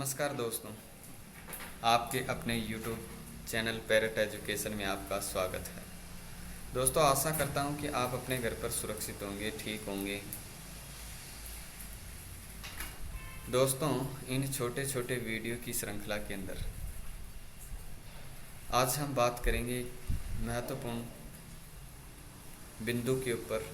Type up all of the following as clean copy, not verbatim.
नमस्कार दोस्तों, आपके अपने YouTube चैनल पैरेट एजुकेशन में आपका स्वागत है। दोस्तों, आशा करता हूं कि आप अपने घर पर सुरक्षित होंगे, ठीक होंगे। दोस्तों, इन छोटे छोटे वीडियो की श्रृंखला के अंदर आज हम बात करेंगे महत्वपूर्ण बिंदु के ऊपर।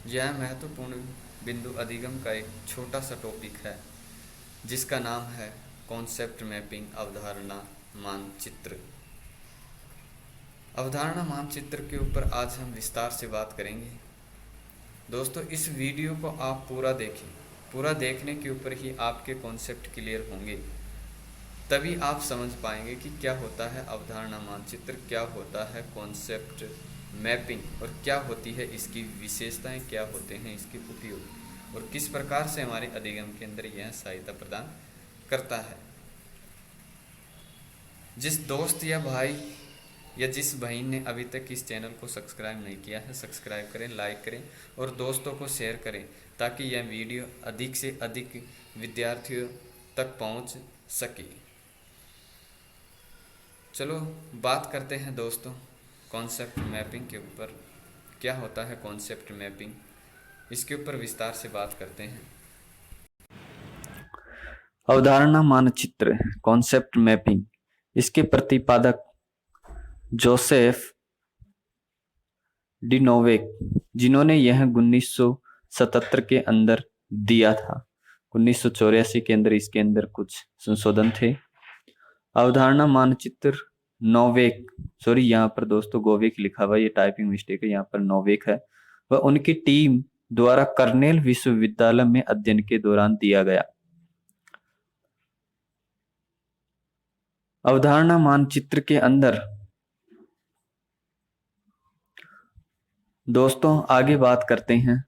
यह महत्वपूर्ण बिंदु अधिगम का एक छोटा सा टॉपिक है जिसका नाम है कॉन्सेप्ट मैपिंग अवधारणा मानचित्र। अवधारणा मानचित्र के ऊपर आज हम विस्तार से बात करेंगे। दोस्तों, इस वीडियो को आप पूरा देखें। पूरा देखने के ऊपर ही आपके कॉन्सेप्ट क्लियर होंगे, तभी आप समझ पाएंगे कि क्या होता है अवधारणा मानचित्र, क्या होता है कॉन्सेप्ट मैपिंग और क्या होती है इसकी विशेषताएं, क्या होते हैं इसके उपयोग और किस प्रकार से हमारे अधिगम के अंदर यह सहायता प्रदान करता है। जिस दोस्त या भाई या जिस बहन ने अभी तक इस चैनल को सब्सक्राइब नहीं किया है, सब्सक्राइब करें, लाइक करें और दोस्तों को शेयर करें ताकि यह वीडियो अधिक से अधिक विद्यार्थियों तक पहुंच सके। चलो बात करते हैं दोस्तों कॉन्सेप्ट मैपिंग के ऊपर। क्या होता है कॉन्सेप्ट मैपिंग, इसके ऊपर विस्तार से बात करते हैं। अवधारणा मानचित्र कॉन्सेप्ट मैपिंग, इसके प्रतिपादक जोसेफ डिनोवेक, जिन्होंने यह 1977 के अंदर दिया था। 1984 के अंदर इसके अंदर कुछ संशोधन थे। अवधारणा मानचित्र यहाँ पर दोस्तों गोवेक लिखा हुआ, ये टाइपिंग मिस्टेक है, यहाँ पर नोवेक है। वह उनकी टीम द्वारा कर्नेल विश्वविद्यालय में अध्ययन के दौरान दिया गया। अवधारणा मानचित्र के अंदर दोस्तों आगे बात करते हैं।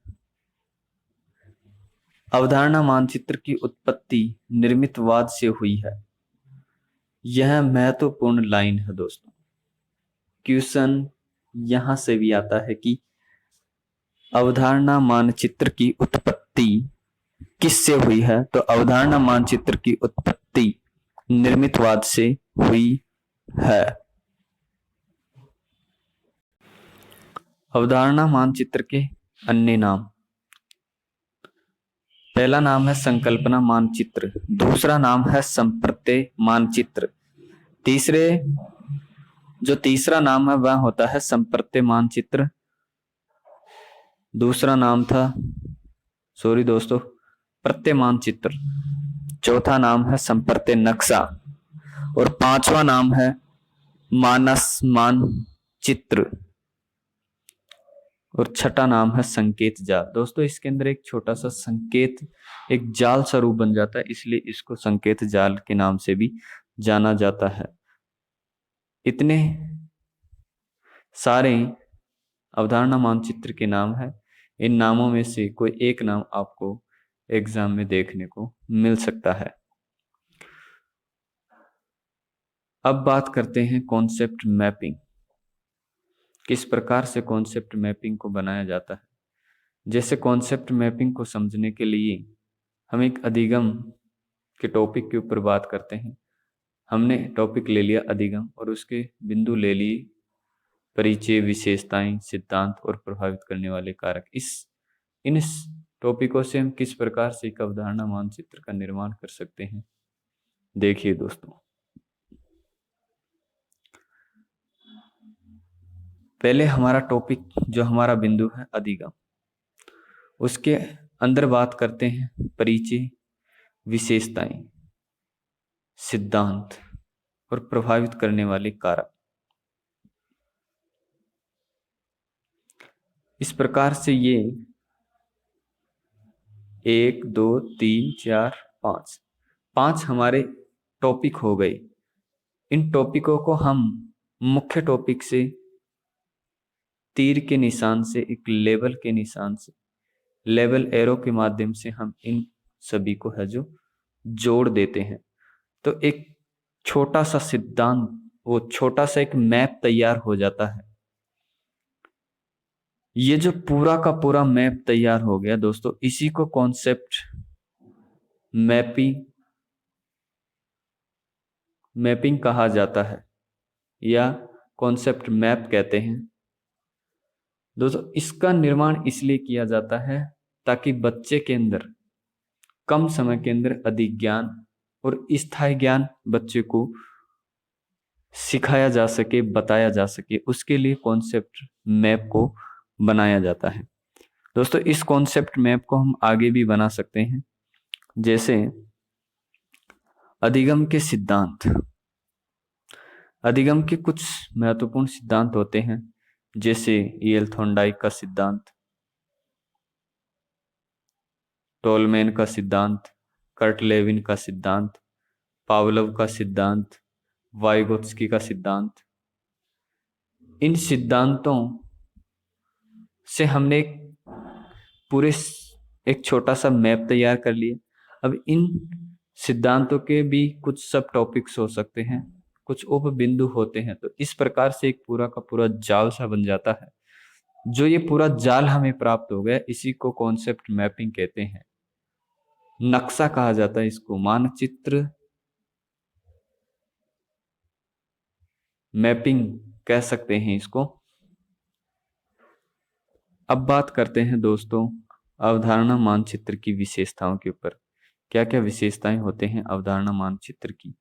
अवधारणा मानचित्र की उत्पत्ति निर्मितवाद से हुई है। यह महत्वपूर्ण लाइन है दोस्तों। क्वेश्चन यहां से भी आता है कि अवधारणा मानचित्र की उत्पत्ति किससे हुई है, तो अवधारणा मानचित्र की उत्पत्ति निर्मितवाद से हुई है। अवधारणा मानचित्र के अन्य नाम, पहला नाम है संकल्पना मानचित्र, दूसरा नाम है संप्रत्यय मानचित्र, तीसरा नाम है वह होता है संप्रत्यय मानचित्र, दूसरा नाम था प्रत्यय मानचित्र, चौथा नाम है संप्रत्यय नक्शा और पांचवा नाम है मानस मानचित्र और छठा नाम है संकेत जाल। दोस्तों, इसके अंदर एक छोटा सा संकेत, एक जाल स्वरूप बन जाता है, इसलिए इसको संकेत जाल के नाम से भी जाना जाता है। इतने सारे अवधारणा मानचित्र के नाम है। इन नामों में से कोई एक नाम आपको एग्जाम में देखने को मिल सकता है। अब बात करते हैं कॉन्सेप्ट मैपिंग। किस प्रकार से कॉन्सेप्ट मैपिंग को बनाया जाता है। जैसे कॉन्सेप्ट मैपिंग को समझने के लिए हम एक अधिगम के टॉपिक के ऊपर बात करते हैं। हमने टॉपिक ले लिया अधिगम और उसके बिंदु ले लिए परिचय, विशेषताएं, सिद्धांत और प्रभावित करने वाले कारक। इन टॉपिकों से हम किस प्रकार से एक अवधारणा मानचित्र का निर्माण कर सकते हैं, देखिए दोस्तों। पहले हमारा टॉपिक जो हमारा बिंदु है अधिगम, उसके अंदर बात करते हैं परिचय, विशेषताएं, सिद्धांत और प्रभावित करने वाले कारक। इस प्रकार से ये 1 2 3 4 5 हमारे टॉपिक हो गए। इन टॉपिकों को हम मुख्य टॉपिक से तीर के निशान से, एक लेवल के निशान से, लेवल एरो के माध्यम से हम इन सभी को है जो जोड़ देते हैं। तो एक छोटा सा सिद्धांत, वो छोटा सा एक मैप तैयार हो जाता है। ये जो पूरा का पूरा मैप तैयार हो गया दोस्तों, इसी को कॉन्सेप्ट मैपिंग मैपिंग कहा जाता है या कॉन्सेप्ट मैप कहते हैं। दोस्तों, इसका निर्माण इसलिए किया जाता है ताकि बच्चे के अंदर कम समय के अंदर अधिक ज्ञान और स्थायी ज्ञान बच्चे को सिखाया जा सके, बताया जा सके, उसके लिए कॉन्सेप्ट मैप को बनाया जाता है। दोस्तों, इस कॉन्सेप्ट मैप को हम आगे भी बना सकते हैं, जैसे अधिगम के सिद्धांत। अधिगम के कुछ महत्वपूर्ण सिद्धांत होते हैं, जैसे ईएल थॉर्नडाइक का सिद्धांत, टोलमैन का सिद्धांत, कर्ट लेविन का सिद्धांत, पावलोव का सिद्धांत, वाइगोत्स्की का सिद्धांत। इन सिद्धांतों से हमने एक छोटा सा मैप तैयार कर लिया। अब इन सिद्धांतों के भी कुछ सब टॉपिक्स हो सकते हैं, कुछ उप बिंदु होते हैं, तो इस प्रकार से एक पूरा का पूरा जाल सा बन जाता है। जो ये पूरा जाल हमें प्राप्त हो गया, इसी को कॉन्सेप्ट मैपिंग कहते हैं। नक्शा कहा जाता है इसको, मानचित्र, मैपिंग कह सकते हैं इसको। अब बात करते हैं दोस्तों अवधारणा मानचित्र की विशेषताओं के ऊपर। क्या क्या विशेषताएं होते हैं अवधारणा मानचित्र की?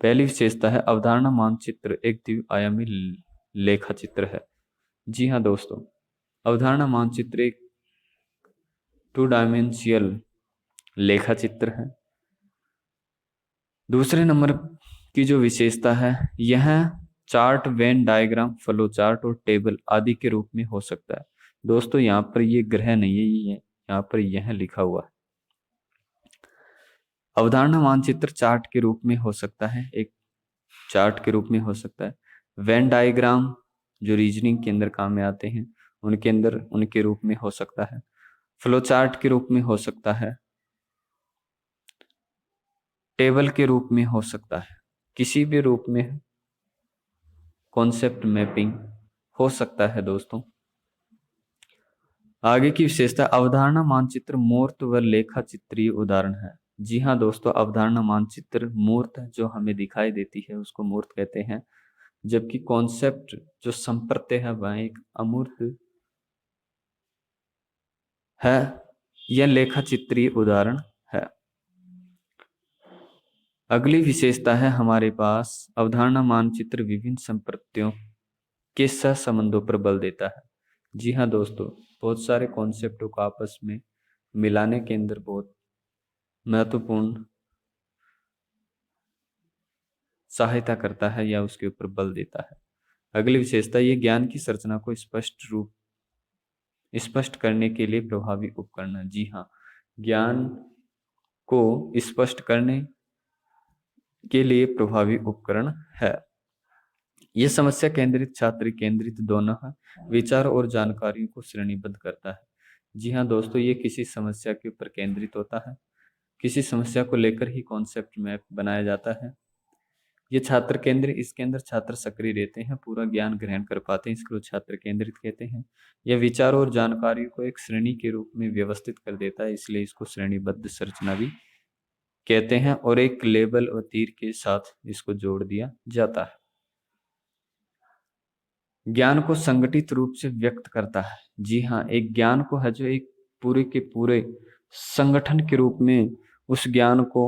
पहली विशेषता है अवधारणा मानचित्र एक द्विआयामी लेखा चित्र है। जी हाँ दोस्तों, अवधारणा मानचित्र एक 2 डायमेंशियल लेखा चित्र है। दूसरे नंबर की जो विशेषता है, यह chart, Venn diagram, flow chart और टेबल आदि के रूप में हो सकता है। दोस्तों, यहाँ पर ये ग्रह नहीं है, ये यहाँ पर यह लिखा हुआ है। अवधारणा मानचित्र चार्ट के रूप में हो सकता है, एक चार्ट के रूप में हो सकता है। वेन डायग्राम जो रीजनिंग के अंदर काम में आते हैं, उनके अंदर उनके रूप में हो सकता है। फ्लो चार्ट के रूप में हो सकता है, टेबल के रूप में हो सकता है। किसी भी रूप में कॉन्सेप्ट मैपिंग हो सकता है दोस्तों। आगे की विशेषता, अवधारणा मानचित्र मूर्त व लेखा चित्रीय उदाहरण है। जी हाँ दोस्तों, अवधारणा मानचित्र मूर्त जो हमें दिखाई देती है उसको मूर्त कहते हैं, जबकि कॉन्सेप्ट जो संप्रत्यय है वह एक अमूर्त है। यह लेखा चित्रीय उदाहरण है। अगली विशेषता है हमारे पास, अवधारणा मानचित्र विभिन्न संप्रत्ययों के सहसंबंधों पर बल देता है। जी हाँ दोस्तों, बहुत सारे कॉन्सेप्टों को आपस में मिलाने के अंदर बहुत महत्वपूर्ण सहायता करता है या उसके ऊपर बल देता है। अगली विशेषता, ये ज्ञान की संरचना को स्पष्ट करने के लिए प्रभावी उपकरण है। जी हाँ, ज्ञान को स्पष्ट करने के लिए प्रभावी उपकरण है। यह समस्या केंद्रित, छात्र केंद्रित दोनों है, विचार और जानकारियों को श्रेणीबद्ध करता है। जी हाँ दोस्तों, ये किसी समस्या के ऊपर केंद्रित होता है, किसी समस्या को लेकर ही कॉन्सेप्ट मैप बनाया जाता है। ये छात्र केंद्र, इसके अंदर छात्र सक्रिय रहते हैं, पूरा ज्ञान ग्रहण कर पाते हैं, इसको छात्र केंद्रित कहते हैं। यह विचार और जानकारी को एक श्रेणी के रूप में व्यवस्थित कर देता है, इसलिए इसको श्रेणीबद्ध संरचना भी कहते हैं, और एक लेबल और तीर के साथ इसको जोड़ दिया जाता है। ज्ञान को संगठित रूप से व्यक्त करता है। जी हाँ, एक ज्ञान को है जो एक पूरे के पूरे संगठन के रूप में उस ज्ञान को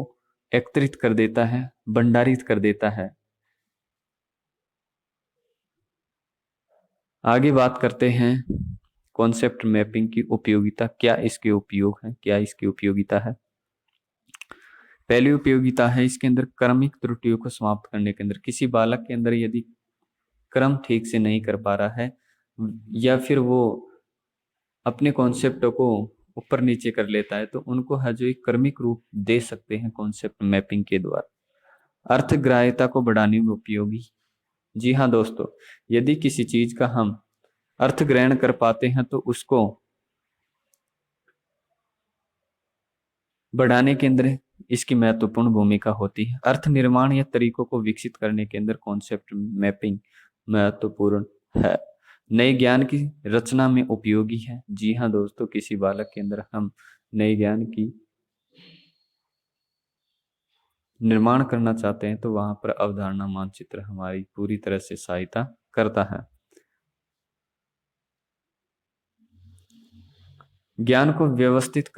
एकत्रित कर देता है, भंडारित कर देता है। आगे बात करते हैं कॉन्सेप्ट मैपिंग की उपयोगिता। क्या इसके उपयोग है, क्या इसकी उपयोगिता है? पहली उपयोगिता है इसके अंदर क्रमिक त्रुटियों को समाप्त करने के अंदर। किसी बालक के अंदर यदि क्रम ठीक से नहीं कर पा रहा है या फिर वो अपने कॉन्सेप्ट को ऊपर नीचे कर लेता है, तो उनको है जो एक क्रमिक रूप दे सकते हैं कॉन्सेप्ट मैपिंग के द्वारा। अर्थग्राह्यता को बढ़ाने में उपयोगी। जी हाँ दोस्तों, यदि किसी चीज का हम अर्थ ग्रहण कर पाते हैं तो उसको बढ़ाने के अंदर इसकी महत्वपूर्ण भूमिका होती है। अर्थ निर्माण या तरीकों को विकसित करने के अंदर कॉन्सेप्ट मैपिंग महत्वपूर्ण है। नए ज्ञान की रचना में उपयोगी है। जी हाँ दोस्तों, किसी बालक के अंदर हम नए ज्ञान की निर्माण करना चाहते हैं तो वहां पर अवधारणा मानचित्र हमारी पूरी तरह से सहायता करता है। ज्ञान को व्यवस्थित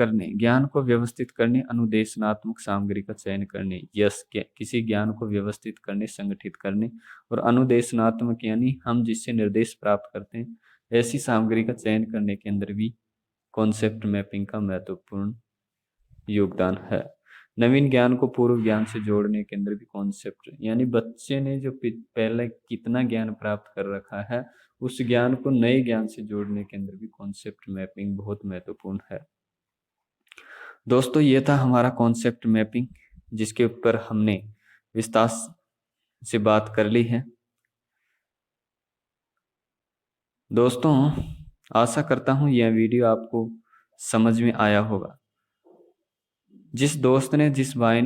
करने, अनुदेशनात्मक सामग्री का चयन करने, किसी ज्ञान को व्यवस्थित करने, संगठित करने, और अनुदेशनात्मक यानी हम जिससे निर्देश प्राप्त करते हैं ऐसी सामग्री का चयन करने के अंदर भी कॉन्सेप्ट मैपिंग का महत्वपूर्ण योगदान है। नवीन ज्ञान को पूर्व ज्ञान से जोड़ने के अंदर भी कॉन्सेप्ट यानी बच्चे ने जो पहले कितना ज्ञान प्राप्त कर रखा है उस ज्ञान को नए ज्ञान से जोड़ने के अंदर भी कॉन्सेप्ट मैपिंग बहुत महत्वपूर्ण है। दोस्तों ये था हमारा कॉन्सेप्ट मैपिंग जिसके ऊपर हमने विस्तार से बात कर ली है। दोस्तों आशा करता हूं यह वीडियो आपको समझ में आया होगा। जिस दोस्त ने, जिस भाई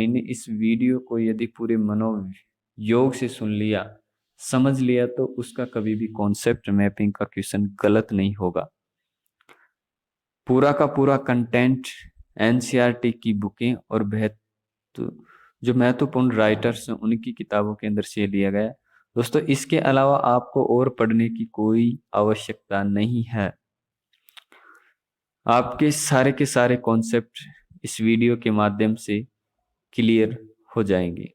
ने इस वीडियो को यदि पूरे मनोयोग से सुन लिया, समझ लिया, तो उसका कभी भी कॉन्सेप्ट मैपिंग का क्वेश्चन गलत नहीं होगा। पूरा का पूरा कंटेंट एनसीईआरटी की बुकें और जो महत्वपूर्ण राइटर्स हैं उनकी किताबों के अंदर से लिया गया। दोस्तों इसके अलावा आपको और पढ़ने की कोई आवश्यकता नहीं है। आपके सारे के सारे कॉन्सेप्ट इस वीडियो के माध्यम से क्लियर हो जाएंगे।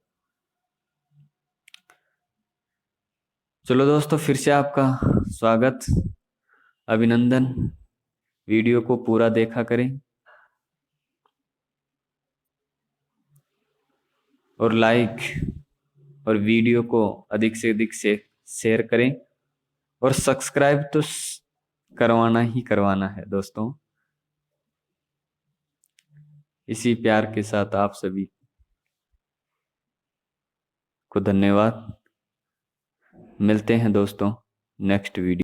चलो दोस्तों फिर से आपका स्वागत, अभिनंदन। वीडियो को पूरा देखा करें और लाइक और वीडियो को अधिक से अधिक से शेयर करें और सब्सक्राइब तो करवाना ही करवाना है दोस्तों। इसी प्यार के साथ आप सभी को धन्यवाद। मिलते हैं दोस्तों नेक्स्ट वीडियो।